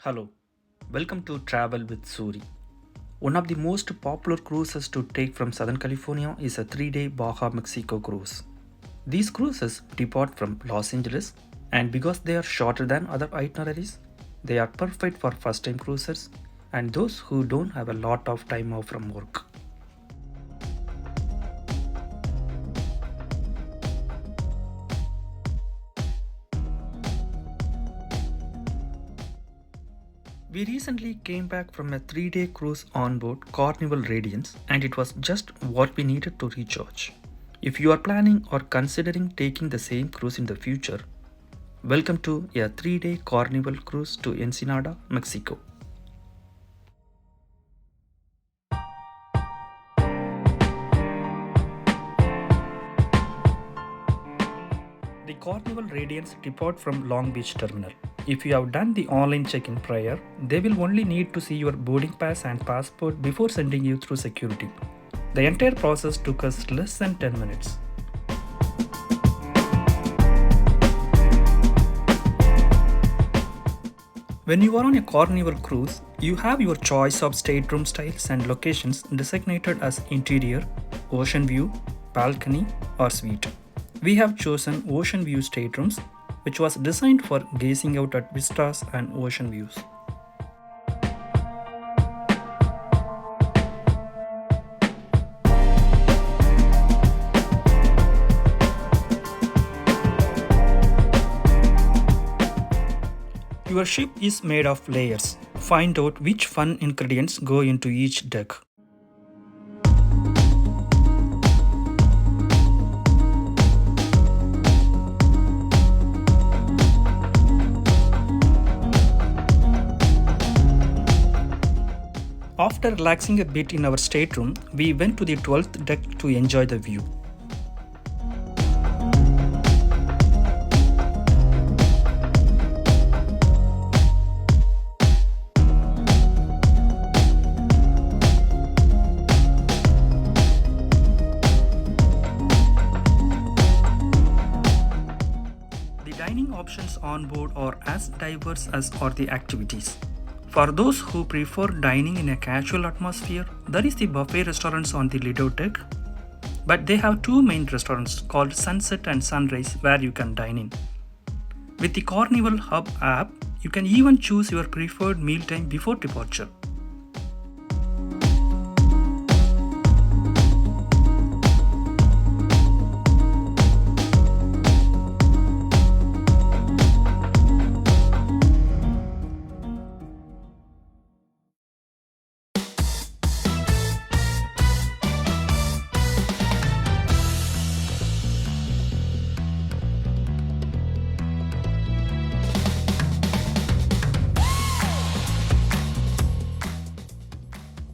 Hello, welcome to Travel with Suri. One of the most popular cruises to take from Southern California is a 3-day Baja Mexico cruise. These cruises depart from Los Angeles, and because they are shorter than other itineraries, they are perfect for first time cruisers and those who don't have a lot of time off from work. We recently came back from a 3-day cruise on board Carnival Radiance, and it was just what we needed to recharge. If you are planning or considering taking the same cruise in the future, welcome to a 3-day Carnival cruise to Ensenada, Mexico. The Carnival Radiance depart from Long Beach Terminal. If you have done the online check-in prior, they will only need to see your boarding pass and passport before sending you through security. The entire process took us less than 10 minutes. When you are on a Carnival cruise, you have your choice of stateroom styles and locations designated as interior, ocean view, balcony, or suite. We have chosen ocean view staterooms, which was designed for gazing out at vistas and ocean views. Your ship is made of layers. Find out which fun ingredients go into each deck. After relaxing a bit in our stateroom, we went to the 12th deck to enjoy the view. The dining options on board are as diverse as are the activities. For those who prefer dining in a casual atmosphere, there is the buffet restaurants on the Lido deck, but they have two main restaurants called Sunset and Sunrise where you can dine in. With the Carnival Hub app, you can even choose your preferred mealtime before departure.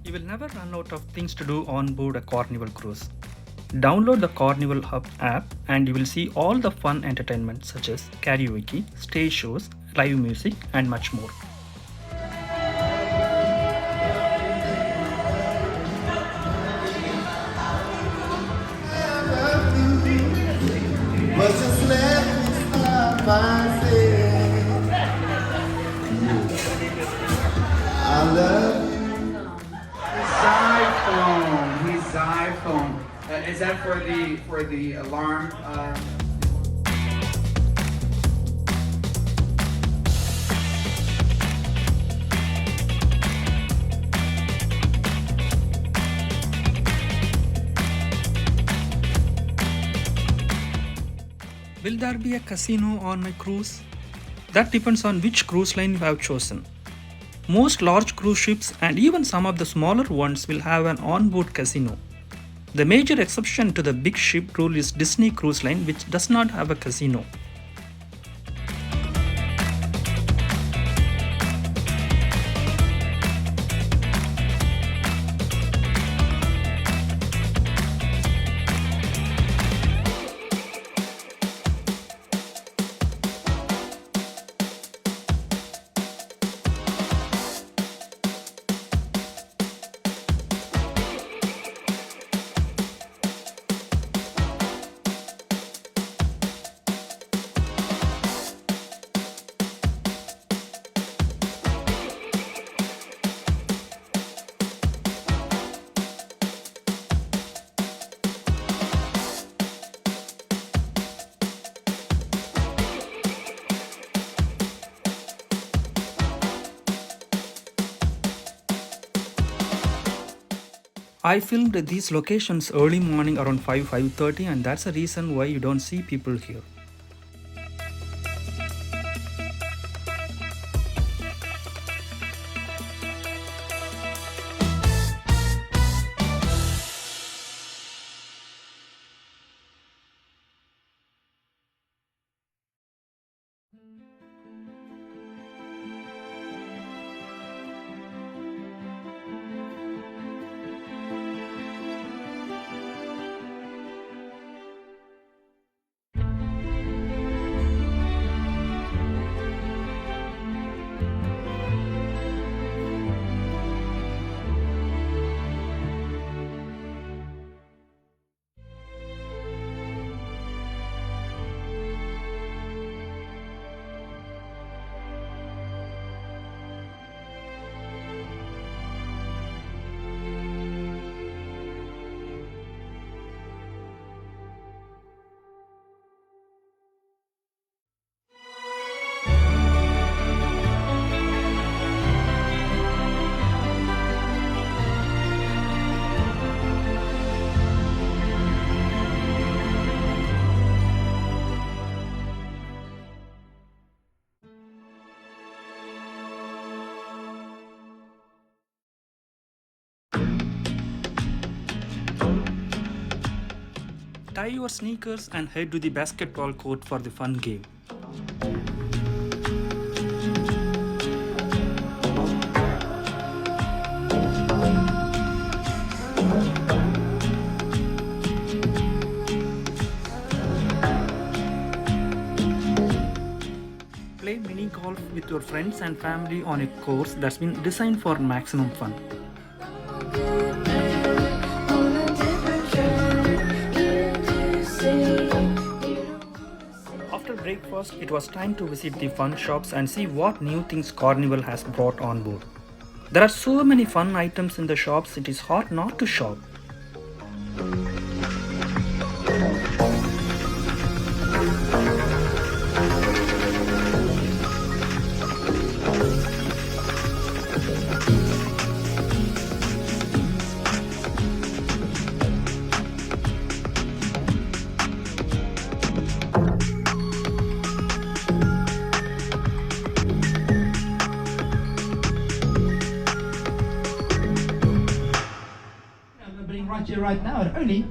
You will never run out of things to do on board a Carnival cruise. Download the Carnival Hub app and you will see all the fun entertainment such as karaoke, stage shows, live music, and much more. But just let me stop myself. I love you. He's iPhone. Is that for the alarm? Will there be a casino on my cruise? That depends on which cruise line you have chosen. Most large cruise ships and even some of the smaller ones will have an onboard casino. The major exception to the big ship rule is Disney Cruise Line, which does not have a casino. I filmed these locations early morning around 5:30, and that's the reason why you don't see people here. Tie your sneakers and head to the basketball court for the fun game. Play mini golf with your friends and family on a course that's been designed for maximum fun. After breakfast, it was time to visit the fun shops and see what new things Carnival has brought on board. There are so many fun items in the shops, it is hard not to shop. Right now at only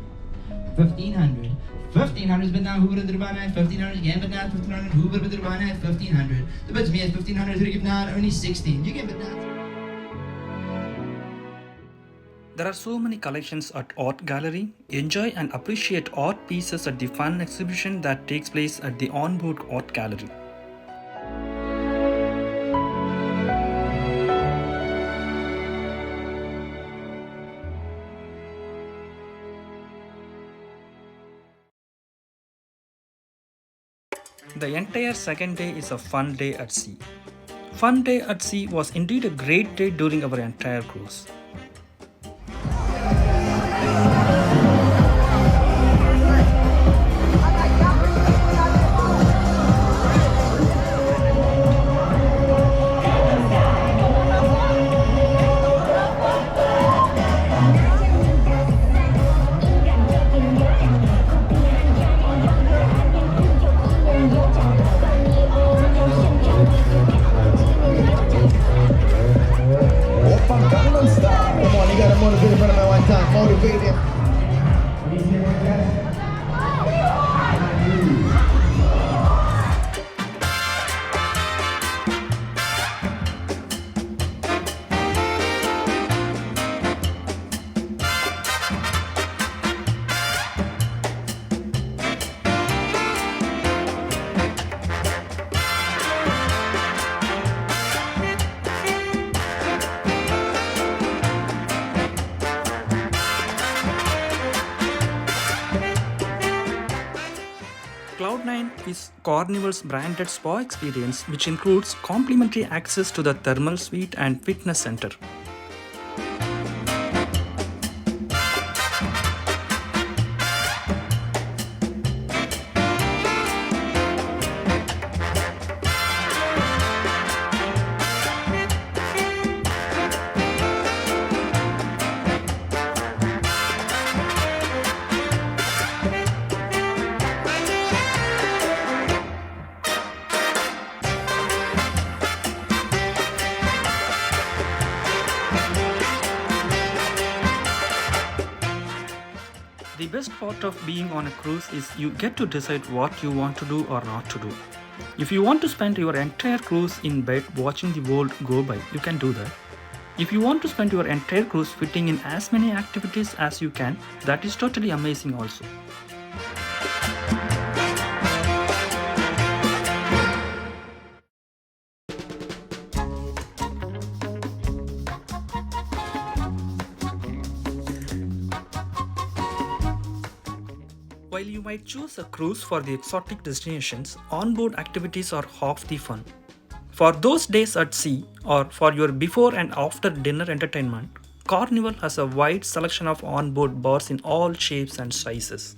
1,500. 1,500 bid now, who would have been at 1,500 again, bid now at 1,500, who would have been at 1,500. The bid's me at 1,500, who to give now at only 16. You give it now. There are so many collections at Art Gallery. Enjoy and appreciate art pieces at the fun exhibition that takes place at the onboard Art Gallery. The entire second day is a fun day at sea. Fun day at sea was indeed a great day during our entire cruise. Motivate in front of my one time. Motivate him. Cloud9 is Carnival's branded spa experience, which includes complimentary access to the thermal suite and fitness center. The best part of being on a cruise is you get to decide what you want to do or not to do. If you want to spend your entire cruise in bed watching the world go by, you can do that. If you want to spend your entire cruise fitting in as many activities as you can, that is totally amazing also. While you might choose a cruise for the exotic destinations, onboard activities are half the fun. For those days at sea or for your before and after dinner entertainment, Carnival has a wide selection of onboard bars in all shapes and sizes.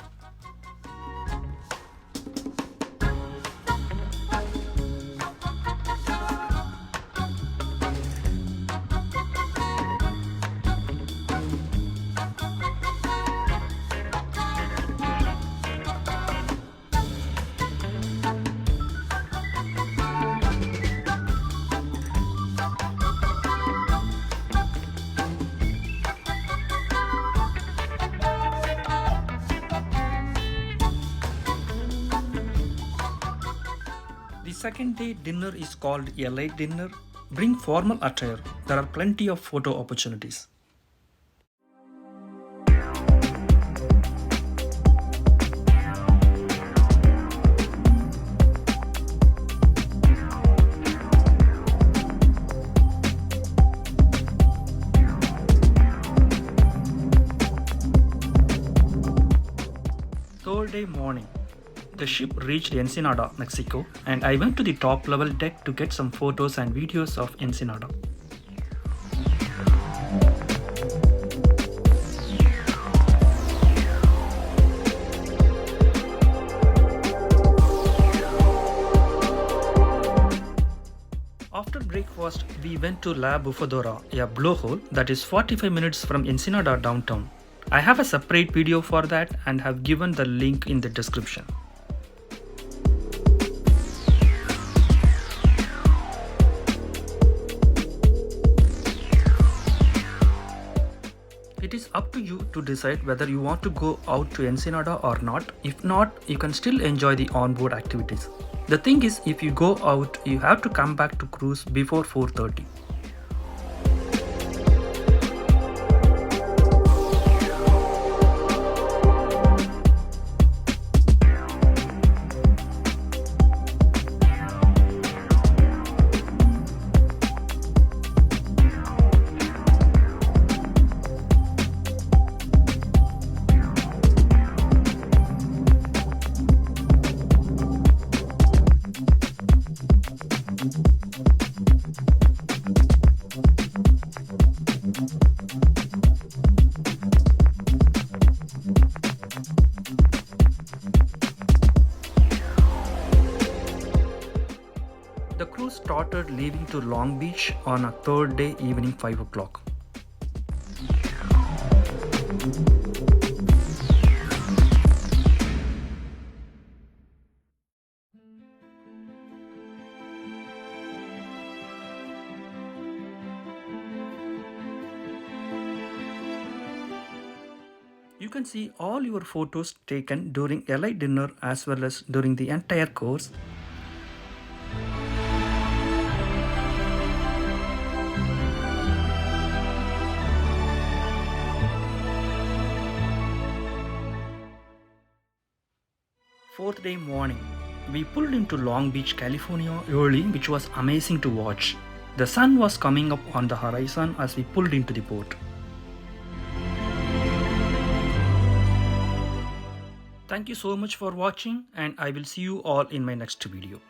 The second day dinner is called a light dinner. Bring formal attire. There are plenty of photo opportunities. Third day morning. The ship reached Ensenada, Mexico, and I went to the top level deck to get some photos and videos of Ensenada. After breakfast, we went to La Bufadora, a blowhole that is 45 minutes from Ensenada downtown. I have a separate video for that and have given the link in the description. It is up to you to decide whether you want to go out to Ensenada or not. If not, you can still enjoy the onboard activities. The thing is, if you go out, you have to come back to cruise before 4:30. The cruise started leaving to Long Beach on a third day evening 5 o'clock. You can see all your photos taken during a light dinner as well as during the entire course. Fourth day morning, we pulled into Long Beach, California early, which was amazing to watch. The sun was coming up on the horizon as we pulled into the port. Thank you so much for watching, and I will see you all in my next video.